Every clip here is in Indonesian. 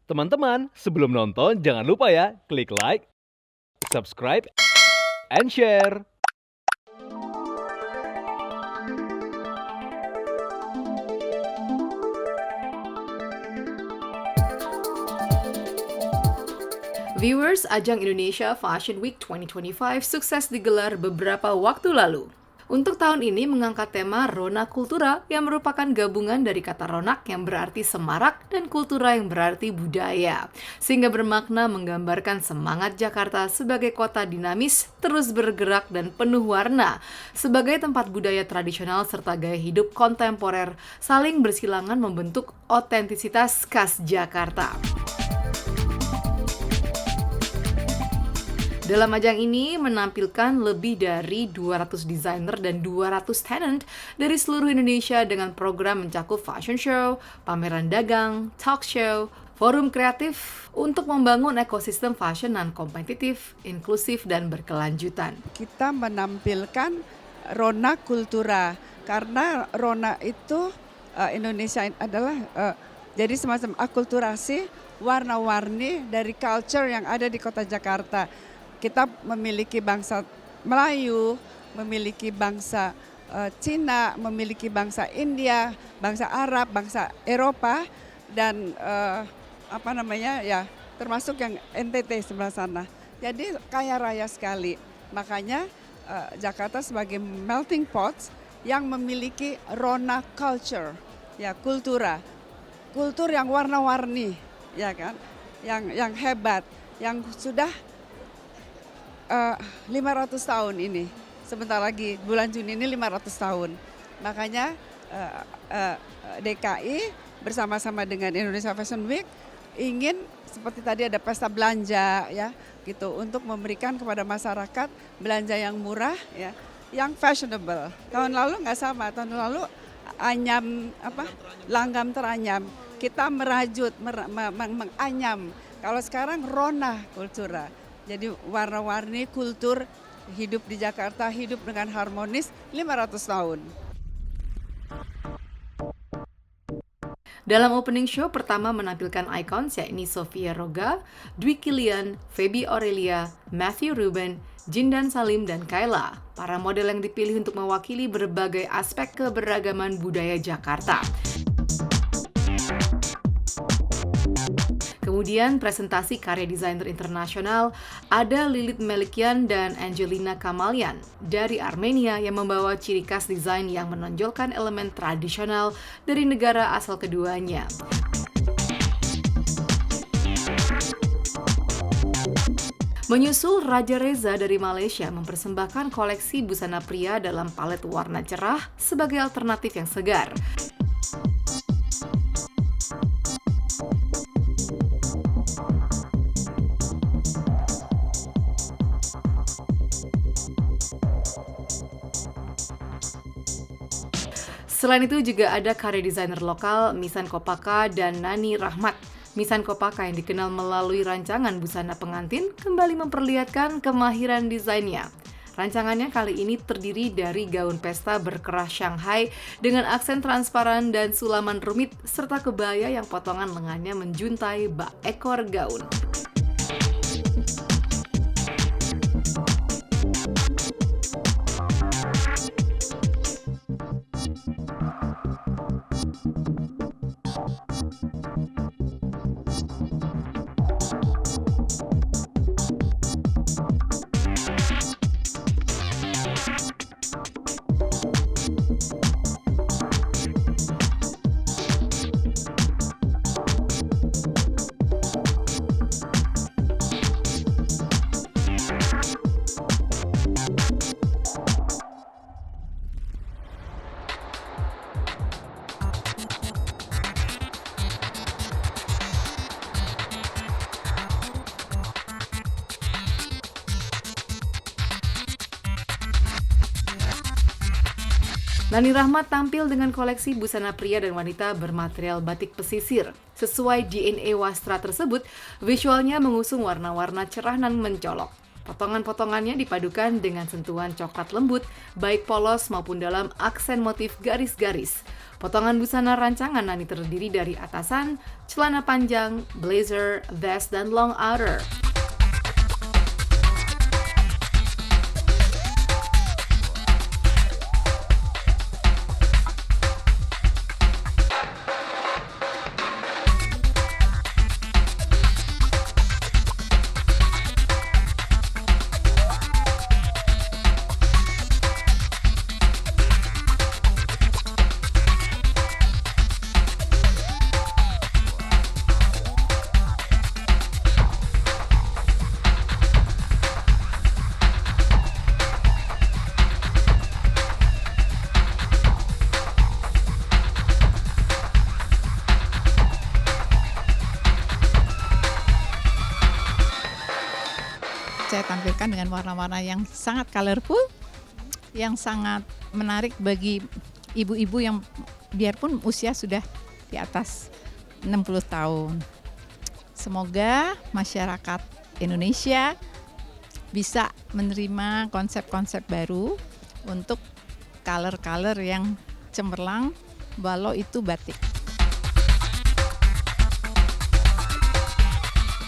Teman-teman, sebelum nonton jangan lupa ya, klik like, subscribe, and share. Viewers, ajang Indonesia Fashion Week 2025 sukses digelar beberapa waktu lalu. Untuk tahun ini mengangkat tema Rona Kultura yang merupakan gabungan dari kata ronak yang berarti semarak dan kultura yang berarti budaya. Sehingga bermakna menggambarkan semangat Jakarta sebagai kota dinamis, terus bergerak dan penuh warna. Sebagai tempat budaya tradisional serta gaya hidup kontemporer saling bersilangan membentuk otentisitas khas Jakarta. Dalam ajang ini menampilkan lebih dari 200 desainer dan 200 tenant dari seluruh Indonesia dengan program mencakup fashion show, pameran dagang, talk show, forum kreatif untuk membangun ekosistem fashion non-kompetitif, inklusif, dan berkelanjutan. Kita menampilkan Rona Kultura karena Rona itu Indonesia adalah jadi semacam akulturasi warna-warni dari culture yang ada di kota Jakarta. Kita memiliki bangsa Melayu, memiliki bangsa Cina, memiliki bangsa India, bangsa Arab, bangsa Eropa, dan termasuk yang NTT sebelah sana. Jadi kaya raya sekali. Makanya Jakarta sebagai melting pot yang memiliki Rona culture, ya kultur yang warna-warni, ya kan, yang hebat, yang sudah 500 tahun ini, sebentar lagi bulan Juni ini 500 tahun. Makanya DKI bersama-sama dengan Indonesia Fashion Week ingin seperti tadi ada pesta belanja ya gitu untuk memberikan kepada masyarakat belanja yang murah ya, yang fashionable. Tahun lalu nggak sama, tahun lalu langgam teranyam. Kita merajut, menganyam. Kalau sekarang Rona Kultura. Jadi warna-warni kultur hidup di Jakarta, hidup dengan harmonis 500 tahun. Dalam opening show pertama menampilkan icons yakni Sofia Roga, Dwiki Lian, Feby Aurelia, Matthew Ruben, Jindan Salim, dan Kayla. Para model yang dipilih untuk mewakili berbagai aspek keberagaman budaya Jakarta. Kemudian presentasi karya desainer internasional, ada Lilith Melikian dan Angelina Kamalian dari Armenia yang membawa ciri khas desain yang menonjolkan elemen tradisional dari negara asal keduanya. Menyusul Raja Reza dari Malaysia mempersembahkan koleksi busana pria dalam palet warna cerah sebagai alternatif yang segar. Selain itu juga ada karya desainer lokal Misan Kopaka dan Nani Rahmat. Misan Kopaka yang dikenal melalui rancangan busana pengantin kembali memperlihatkan kemahiran desainnya. Rancangannya kali ini terdiri dari gaun pesta berkerah Shanghai dengan aksen transparan dan sulaman rumit serta kebaya yang potongan lengannya menjuntai bak ekor gaun. Nani Rahmat tampil dengan koleksi busana pria dan wanita bermaterial batik pesisir. Sesuai DNA wastra tersebut, visualnya mengusung warna-warna cerah dan mencolok. Potongan-potongannya dipadukan dengan sentuhan coklat lembut, baik polos maupun dalam aksen motif garis-garis. Potongan busana rancangan Nani terdiri dari atasan, celana panjang, blazer, vest, dan long outer. Saya tampilkan dengan warna-warna yang sangat colorful, yang sangat menarik bagi ibu-ibu yang biarpun usia sudah di atas 60 tahun. Semoga masyarakat Indonesia bisa menerima konsep-konsep baru untuk color-color yang cemerlang walau itu batik.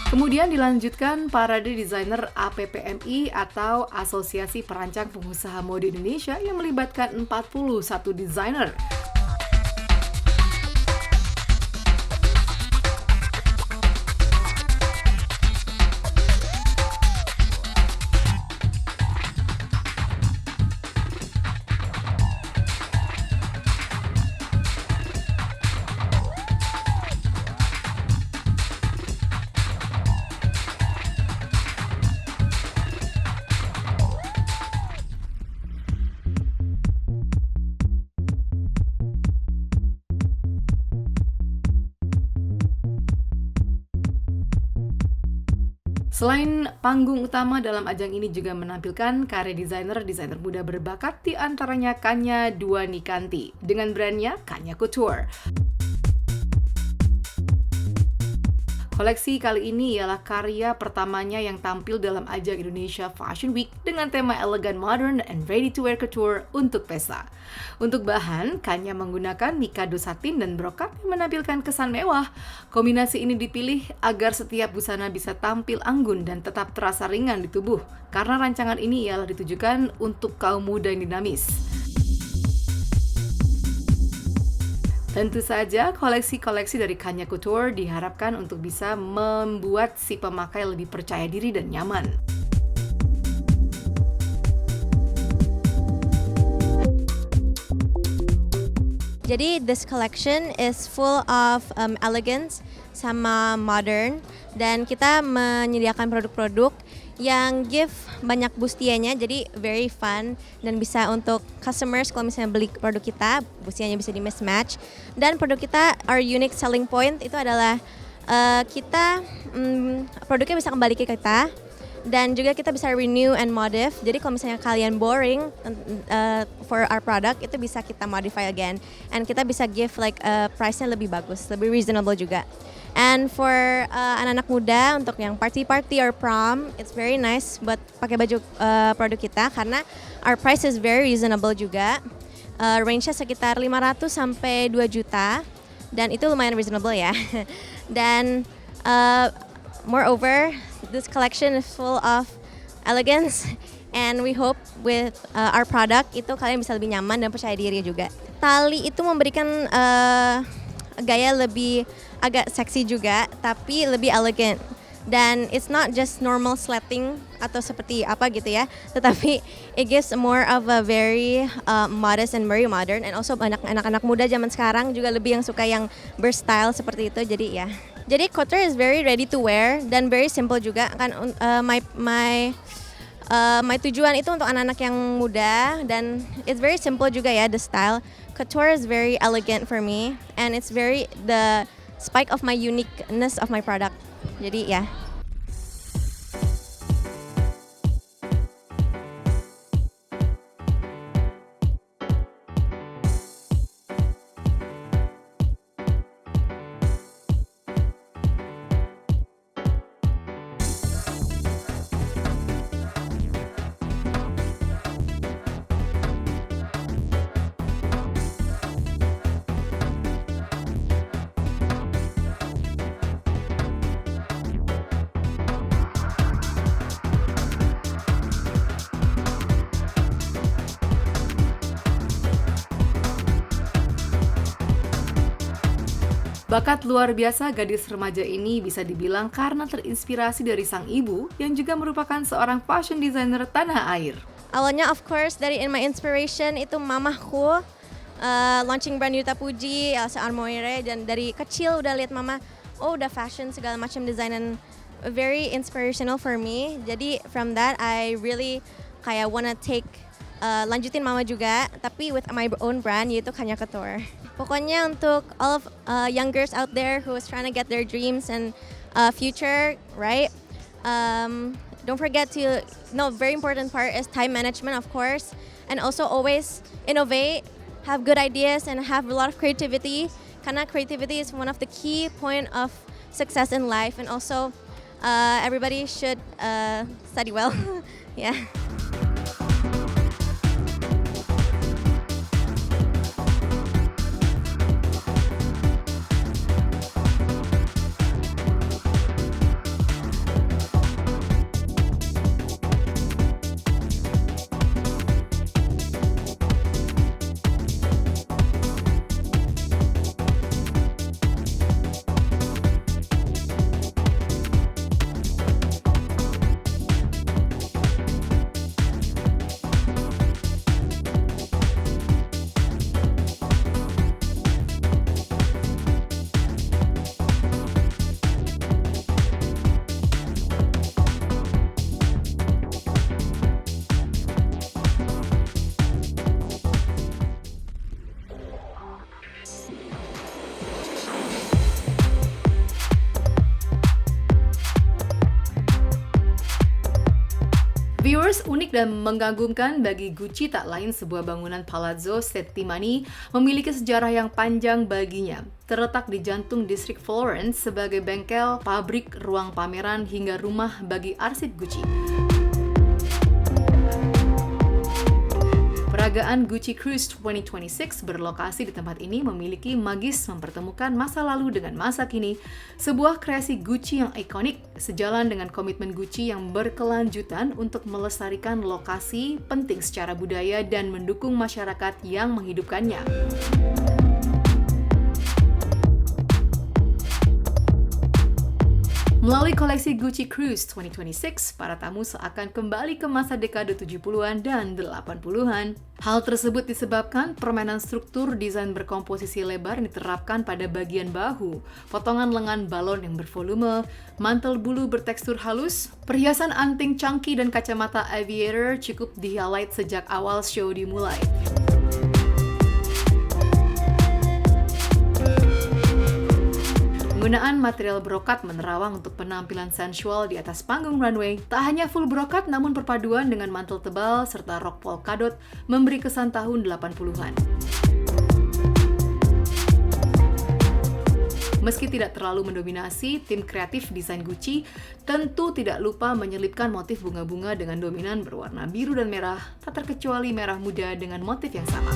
Kemudian dilanjutkan parade desainer APPMI atau Asosiasi Perancang Pengusaha Mode Indonesia yang melibatkan 41 desainer. Selain panggung utama, dalam ajang ini juga menampilkan karya desainer muda berbakat, di antaranya Kanya Duanikanti dengan brandnya Kanya Couture. Koleksi kali ini ialah karya pertamanya yang tampil dalam ajang Indonesia Fashion Week dengan tema elegan, modern, and ready-to-wear couture untuk pesta. Untuk bahan, Kanya menggunakan mikado satin dan brokat yang menampilkan kesan mewah. Kombinasi ini dipilih agar setiap busana bisa tampil anggun dan tetap terasa ringan di tubuh, karena rancangan ini ialah ditujukan untuk kaum muda yang dinamis. Tentu saja, koleksi-koleksi dari Kanya Couture diharapkan untuk bisa membuat si pemakai lebih percaya diri dan nyaman. Jadi this collection is full of elegance sama modern, dan kita menyediakan produk-produk yang give banyak bustianya, jadi very fun dan bisa untuk customers kalau misalnya beli produk kita, bustianya bisa di mismatch. Dan produk kita, our unique selling point itu adalah produknya bisa kembali ke kita, dan juga kita bisa renew and modif. Jadi kalau misalnya kalian boring for our product, itu bisa kita modify again, and kita bisa give like price-nya lebih bagus, lebih reasonable juga. And for anak-anak muda untuk yang party or prom, it's very nice buat pakai baju produk kita karena our price is very reasonable juga. Range-nya sekitar 500 sampai 2 juta, dan itu lumayan reasonable ya. Dan moreover, this collection is full of elegance, and we hope with our product itu kalian bisa lebih nyaman dan percaya diri juga. Tali itu memberikan gaya lebih agak seksi juga, tapi lebih elegant. Dan it's not just normal slatting atau seperti apa gitu ya, tetapi it gives more of a very modest and very modern. And also anak-anak muda zaman sekarang juga lebih yang suka yang berstyle seperti itu. Jadi couture is very ready to wear dan very simple juga kan. My tujuan itu untuk anak-anak yang muda, dan it's very simple juga ya, the style. Couture is very elegant for me, and it's very the spike of my uniqueness of my product. Jadi ya. Bakat luar biasa gadis remaja ini bisa dibilang karena terinspirasi dari sang ibu yang juga merupakan seorang fashion designer tanah air. Awalnya of course dari in my inspiration itu mamahku launching brand Yuta Puji, Elsa Armoire, dan dari kecil udah lihat mama udah fashion segala macam desain, and very inspirational for me. Jadi from that I really kayak wanna take lanjutin mama juga, tapi with my own brand yaitu Kanya Couture. Pokoknya untuk all of young girls out there who is trying to get their dreams and future right, don't forget to very important part is time management, of course, and also always innovate, have good ideas, and have a lot of creativity. Karena creativity is one of the key point of success in life, and also everybody should study well. Yeah. Viewers, unik dan mengagumkan bagi Gucci tak lain sebuah bangunan Palazzo Settimani memiliki sejarah yang panjang baginya. Terletak di jantung distrik Florence sebagai bengkel, pabrik, ruang pameran, hingga rumah bagi arsip Gucci. Peragaan Gucci Cruise 2026 berlokasi di tempat ini memiliki magis mempertemukan masa lalu dengan masa kini, sebuah kreasi Gucci yang ikonik, sejalan dengan komitmen Gucci yang berkelanjutan untuk melestarikan lokasi penting secara budaya dan mendukung masyarakat yang menghidupkannya. Melalui koleksi Gucci Cruise 2026, para tamu seakan kembali ke masa dekade 70-an dan 80-an. Hal tersebut disebabkan permainan struktur desain berkomposisi lebar yang diterapkan pada bagian bahu, potongan lengan balon yang bervolume, mantel bulu bertekstur halus, perhiasan anting chunky dan kacamata aviator cukup di-highlight sejak awal show dimulai. Penggunaan material brokat menerawang untuk penampilan sensual di atas panggung runway. Tak hanya full brokat, namun perpaduan dengan mantel tebal serta rok polkadot memberi kesan tahun 80-an. Meski tidak terlalu mendominasi, tim kreatif desain Gucci tentu tidak lupa menyelipkan motif bunga-bunga dengan dominan berwarna biru dan merah, tak terkecuali merah muda dengan motif yang sama.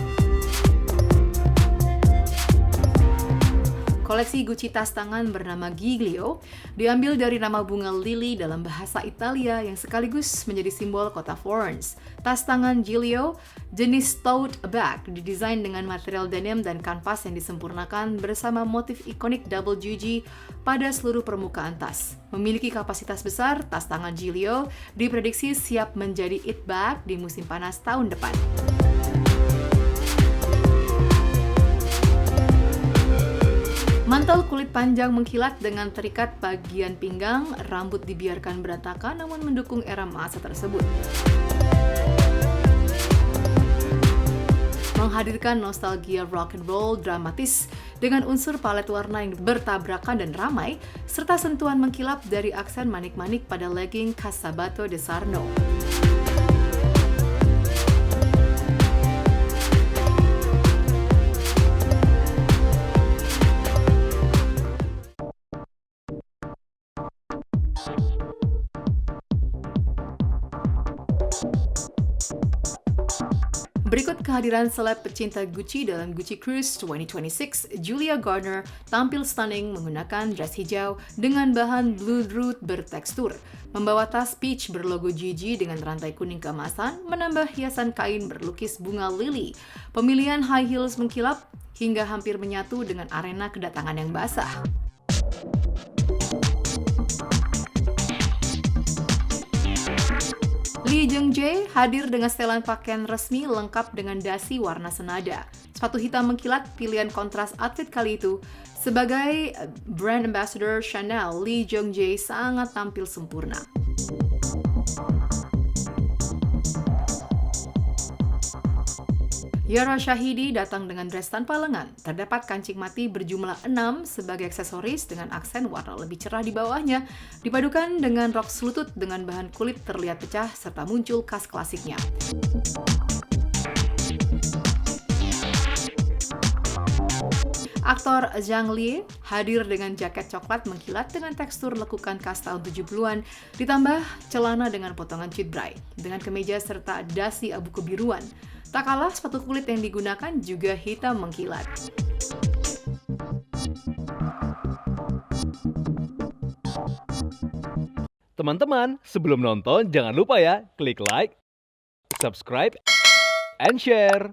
Koleksi Gucci tas tangan bernama Giglio diambil dari nama bunga lili dalam bahasa Italia yang sekaligus menjadi simbol kota Florence. Tas tangan Giglio, jenis tote bag, didesain dengan material denim dan kanvas yang disempurnakan bersama motif ikonik double GG pada seluruh permukaan tas. Memiliki kapasitas besar, tas tangan Giglio diprediksi siap menjadi it bag di musim panas tahun depan. Mantel kulit panjang mengkilat dengan terikat bagian pinggang, rambut dibiarkan berantakan namun mendukung era masa tersebut. Menghadirkan nostalgia rock and roll dramatis dengan unsur palet warna yang bertabrakan dan ramai, serta sentuhan mengkilap dari aksen manik-manik pada legging khas Sabato de Sarno. Berikut kehadiran seleb pecinta Gucci dalam Gucci Cruise 2026, Julia Garner tampil stunning menggunakan dress hijau dengan bahan blue root bertekstur. Membawa tas peach berlogo Gigi dengan rantai kuning keemasan, menambah hiasan kain berlukis bunga lili. Pemilihan high heels mengkilap hingga hampir menyatu dengan arena kedatangan yang basah. Lee Jung Jae hadir dengan setelan pakaian resmi lengkap dengan dasi warna senada. Sepatu hitam mengkilat, pilihan kontras outfit kali itu. Sebagai brand ambassador Chanel, Lee Jung Jae sangat tampil sempurna. Yara Shahidi datang dengan dress tanpa lengan. Terdapat kancing mati berjumlah 6 sebagai aksesoris dengan aksen warna lebih cerah di bawahnya, dipadukan dengan rok selutut dengan bahan kulit terlihat pecah serta muncul khas klasiknya. Aktor Zhang Li hadir dengan jaket coklat mengkilat dengan tekstur lekukan khas tahun 70-an, ditambah celana dengan potongan cut bray, dengan kemeja serta dasi abu kebiruan. Tak kalah, sepatu kulit yang digunakan juga hitam mengkilat. Teman-teman, sebelum nonton jangan lupa ya klik like, subscribe, and share.